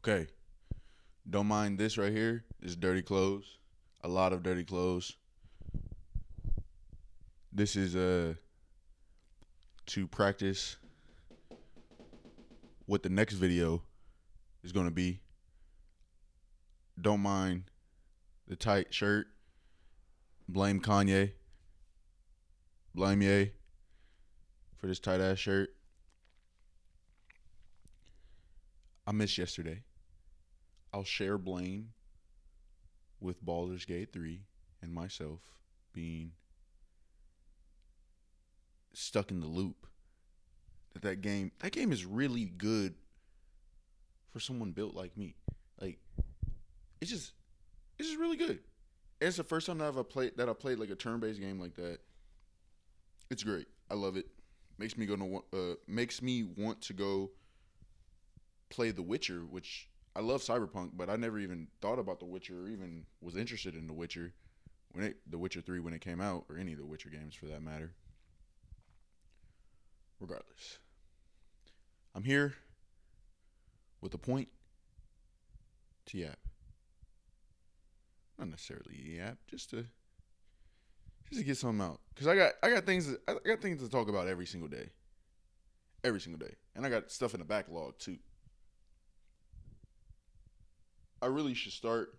Okay, don't mind this right here. It's dirty clothes. A lot of dirty clothes. This is to practice what the next video is gonna be. Don't mind the tight shirt. Blame Kanye. Blame Ye for this tight ass shirt. I missed yesterday. I'll share blame with Baldur's Gate 3 and myself being stuck in the loop. That game is really good for someone built like me. Like it's just it's just really good. And it's the first time that I played like a turn-based game like that. It's great. I love it. Makes me want to go play The Witcher, which I love Cyberpunk, but I never even thought about The Witcher or even was interested in The Witcher The Witcher 3 when it came out, or any of the Witcher games for that matter. Regardless, I'm here with a point to yap. Not necessarily yap, just to get something out. Cause I got things to talk about every single day, and I got stuff in the backlog too. I really should start.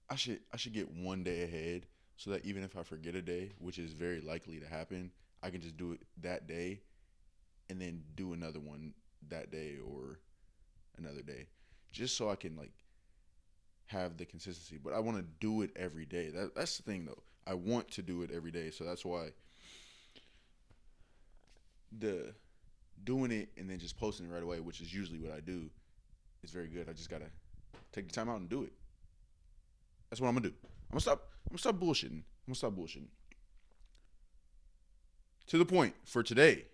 I should get one day ahead so that even if I forget a day, which is very likely to happen, I can just do it that day and then do another one that day or another day, just so I can like have the consistency. But I want to do it every day. That's the thing though. I want to do it every day, so that's why the doing it and then just posting it right away, which is usually what I do, is very good. I just gotta take the time out and do it. That's what I'm gonna do. I'm gonna stop bullshitting. I'm gonna stop bullshitting. To the point for today.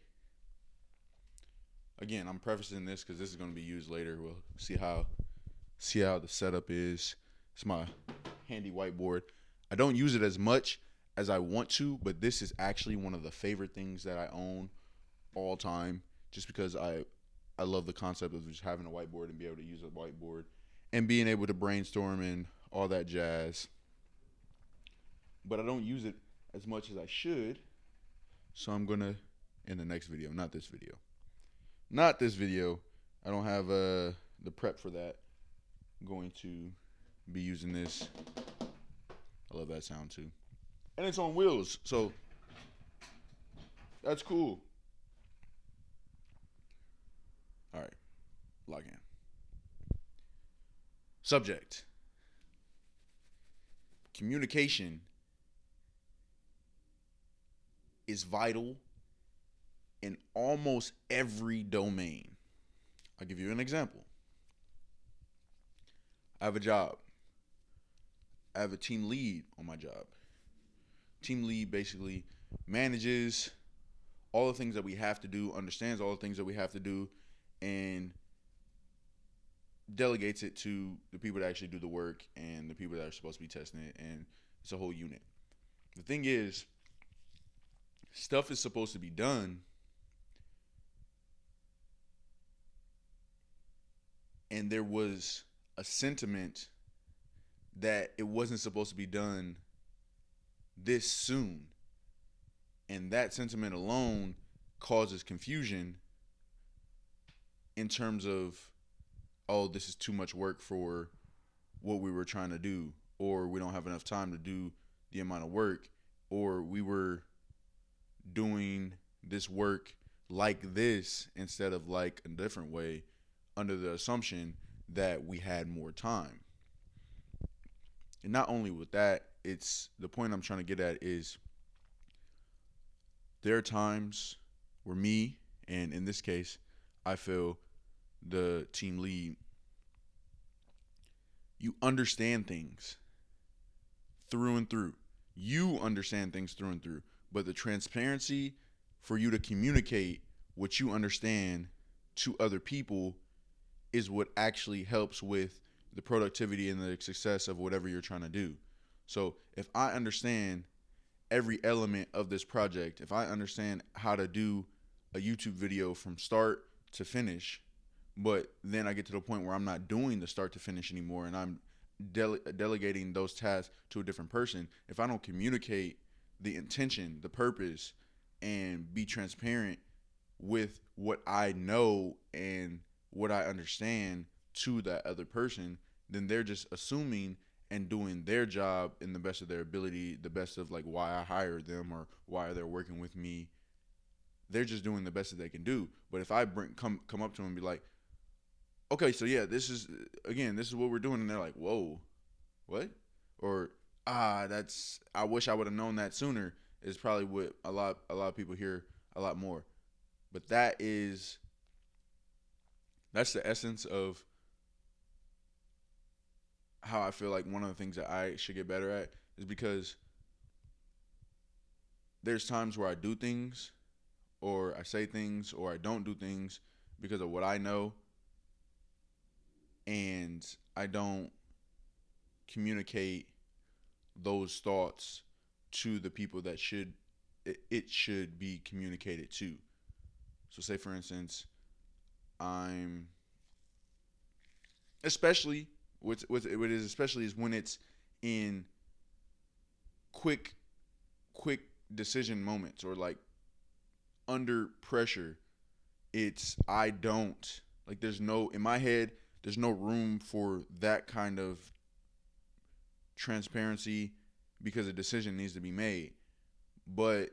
Again, I'm prefacing this because this is gonna be used later. We'll see how the setup is. It's my handy whiteboard. I don't use it as much as I want to, but this is actually one of the favorite things that I own all time. Just because I love the concept of just having a whiteboard and be able to use a whiteboard and being able to brainstorm and all that jazz. But I don't use it as much as I should, so I'm gonna in the next video, not this video, not this video. I don't have the prep for that. I'm going to be using this. I love that sound too, and it's on wheels, so that's cool. All right, log in. Subject: communication is vital in almost every domain. I'll give you an example. I have a job. I have a team lead on my job. Team lead basically manages all the things that we have to do, understands all the things that we have to do, and delegates it to the people that actually do the work and the people that are supposed to be testing it. And it's a whole unit. The thing is, stuff is supposed to be done, and there was a sentiment that it wasn't supposed to be done this soon. And that sentiment alone causes confusion in terms of, oh, this is too much work for what we were trying to do, or we don't have enough time to do the amount of work, or we were doing this work like this instead of like a different way under the assumption that we had more time. And not only with that, it's the point I'm trying to get at is there are times where me, and in this case, I feel the team lead, you understand things through and through. You understand things through and through. But the transparency for you to communicate what you understand to other people is what actually helps with the productivity and the success of whatever you're trying to do. So if I understand every element of this project, if I understand how to do a YouTube video from start to finish, But then I get to the point where I'm not doing the start to finish anymore, and I'm delegating those tasks to a different person. If I don't communicate the intention, the purpose, and be transparent with what I know and what I understand to that other person, then they're just assuming and doing their job in the best of their ability, the best of like why I hired them or why they're working with me. They're just doing the best that they can do. But if I come up to them and be like, okay, so yeah, this is what we're doing, and they're like, whoa, what? Or that's I wish I would have known that sooner. Is probably what a lot of people hear a lot more. But that's the essence of how I feel like one of the things that I should get better at is because there's times where I do things or I say things or I don't do things because of what I know, and I don't communicate those thoughts to the people that it should be communicated to. So say for instance, I'm especially what is especially is when it's in quick quick decision moments or like under pressure. It's I don't like there's no in my head there's no room for that kind of transparency because a decision needs to be made. But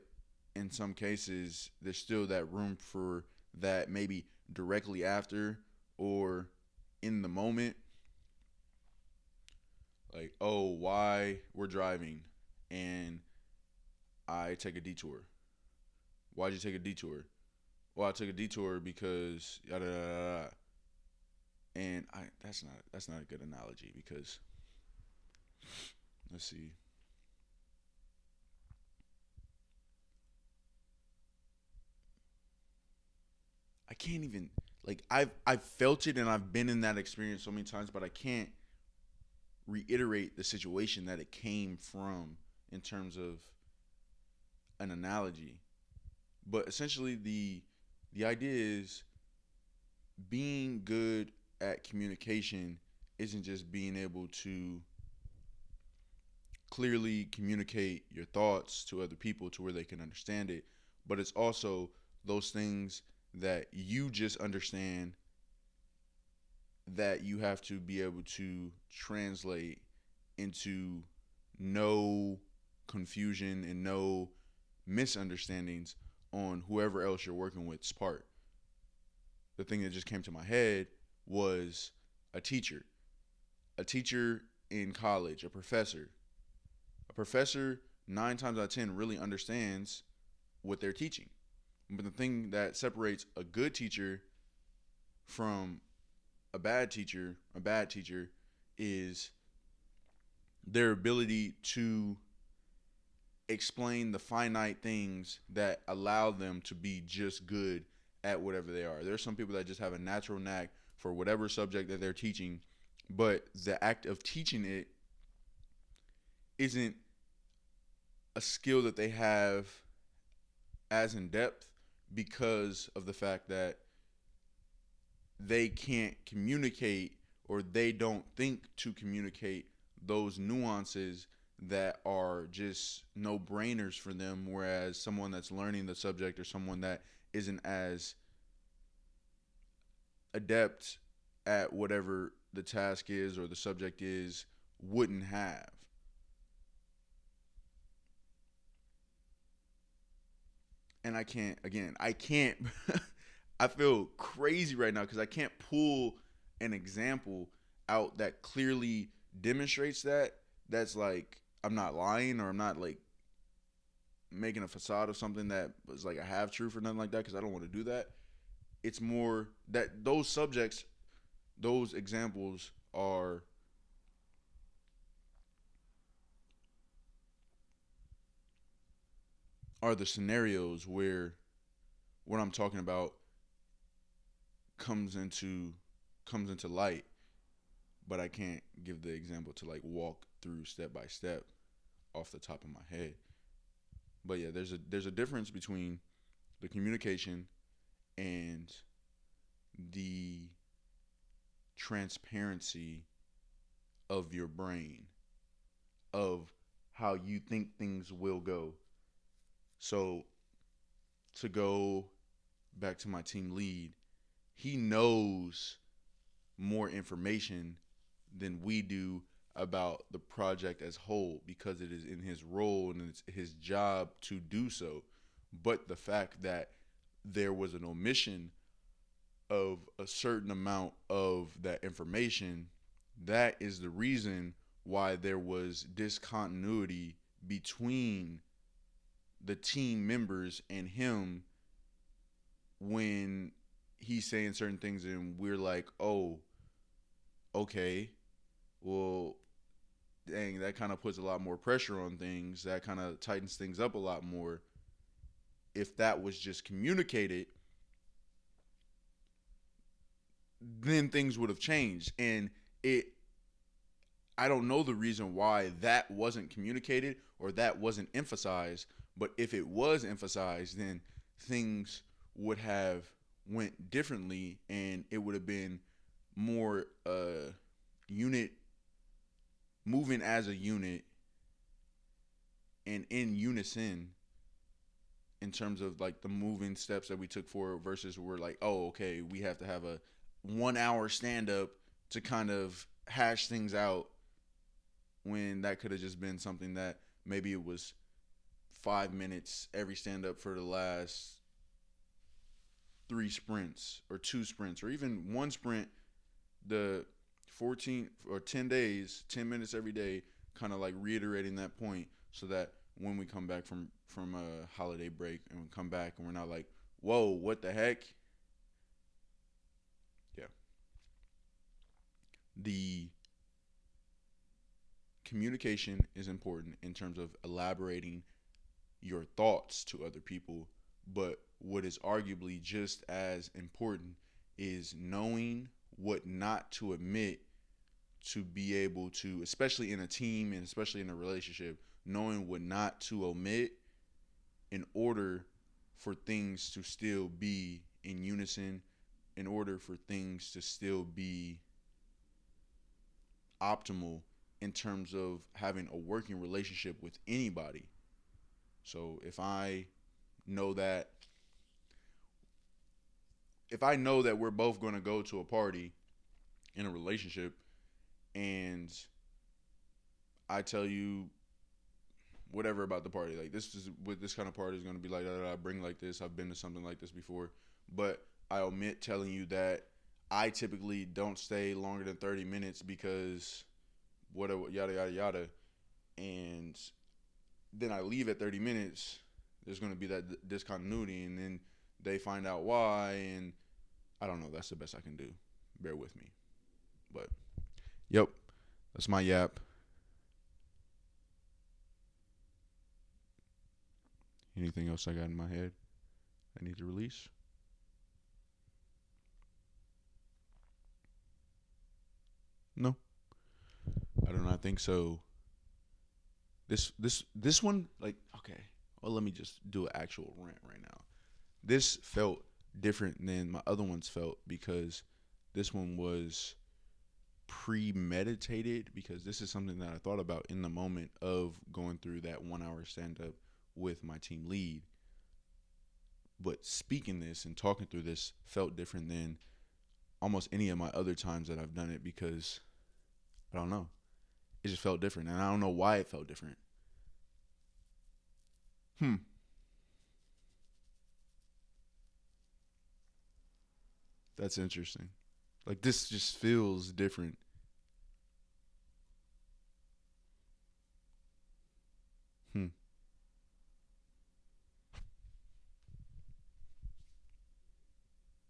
in some cases there's still that room for that, maybe directly after or in the moment, like, oh, why we're driving and I take a detour. Why'd you take a detour? Well, I took a detour because yada yada yada. And I that's not a good analogy because let's see. I can't even like I've felt it and I've been in that experience so many times, but I can't reiterate the situation that it came from in terms of an analogy. But essentially the idea is being good at communication isn't just being able to clearly communicate your thoughts to other people to where they can understand it, but it's also those things that you just understand that you have to be able to translate into no confusion and no misunderstandings on whoever else you're working with's part. The thing that just came to my head was a teacher. A teacher in college, a professor. A professor, 9 times out of 10, really understands what they're teaching. But the thing that separates a good teacher from a bad teacher, is their ability to explain the finite things that allow them to be just good at whatever they are. There's some people that just have a natural knack for whatever subject that they're teaching, but the act of teaching it isn't a skill that they have as in depth because of the fact that they can't communicate or they don't think to communicate those nuances that are just no brainers for them, whereas someone that's learning the subject or someone that isn't as adept at whatever the task is or the subject is wouldn't have. And I can't I feel crazy right now because I can't pull an example out that clearly demonstrates that. That's like I'm not lying or I'm not like making a facade of something that was like a half truth or nothing like that, because I don't want to do that. It's more that those subjects, those examples are the scenarios where what I'm talking about comes into comes into light, but I can't give the example to like walk through step by step off the top of my head. But yeah, there's a difference between the communication and the transparency of your brain, of how you think things will go. So to go back to my team lead, he knows more information than we do about the project as whole because it is in his role and it's his job to do so. But the fact that there was an omission of a certain amount of that information, that is the reason why there was discontinuity between the team members and him when he's saying certain things and we're like, oh, okay, well, dang, that kind of puts a lot more pressure on things. That kind of tightens things up a lot more. If that was just communicated, then things would have changed. And I don't know the reason why that wasn't communicated or that wasn't emphasized. But if it was emphasized, then things would have went differently, and it would have been more unit moving as a unit and in unison in terms of like the moving steps that we took forward versus we're like, oh, okay, we have to have a 1 hour stand up to kind of hash things out when that could have just been something that maybe it was 5 minutes every stand up for the last 3 sprints or 2 sprints or even one sprint, the 14 or 10 days, 10 minutes every day, kind of like reiterating that point so that when we come back from a holiday break and we come back and we're not like, whoa, what the heck? Yeah. The communication is important in terms of elaborating your thoughts to other people, but what is arguably just as important is knowing what not to admit to be able to, especially in a team and especially in a relationship, knowing what not to omit in order for things to still be in unison, in order for things to still be optimal in terms of having a working relationship with anybody. So if I know that we're both going to go to a party in a relationship and I tell you whatever about the party, like this is what this kind of party is going to be like, I bring like this, I've been to something like this before, but I omit telling you that I typically don't stay longer than 30 minutes because whatever, yada, yada, yada. And then I leave at 30 minutes, there's going to be that discontinuity, and then they find out why, and I don't know. That's the best I can do. Bear with me. But, yep, that's my yap. Anything else I got in my head I need to release? No, I do not think so. This one, like, okay. Well, let me just do an actual rant right now. This felt different than my other ones felt because this one was premeditated because this is something that I thought about in the moment of going through that 1 hour stand up with my team lead. But speaking this and talking through this felt different than almost any of my other times that I've done it because I don't know. It just felt different, and I don't know why it felt different. That's interesting. Like this just feels different.